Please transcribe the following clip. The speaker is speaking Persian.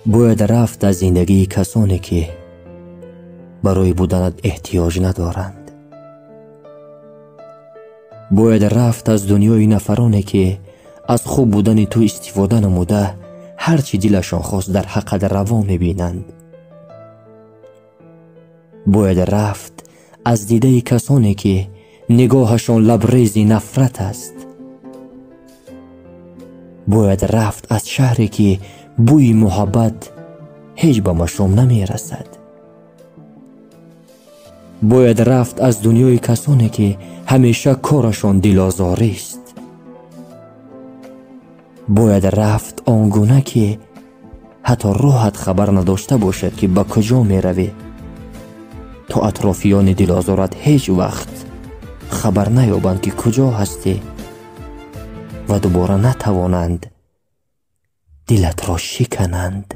باید رفت از زندگی کسانی که برای بودنت احتیاج ندارند. باید رفت از دنیای نفرانی که از خوب بودن تو استفاده نموده هرچی دلشان خواست در حقت روا میبینند. باید رفت از دیده کسانی که نگاهشان لبریز نفرت است. باید رفت از شهری که بوی محبت هیچ به مشام نمی رسد. باید رفت از دنیای کسانی که همیشه کارشان دلآزاری است. باید رفت آنگونه که حتی راحت خبر نداشته باشد که به کجا می روی، تا اطرافیان دلآزارت هیچ وقت خبر نیابند که کجا هستی و دوباره نتوانند دلت را شکنند.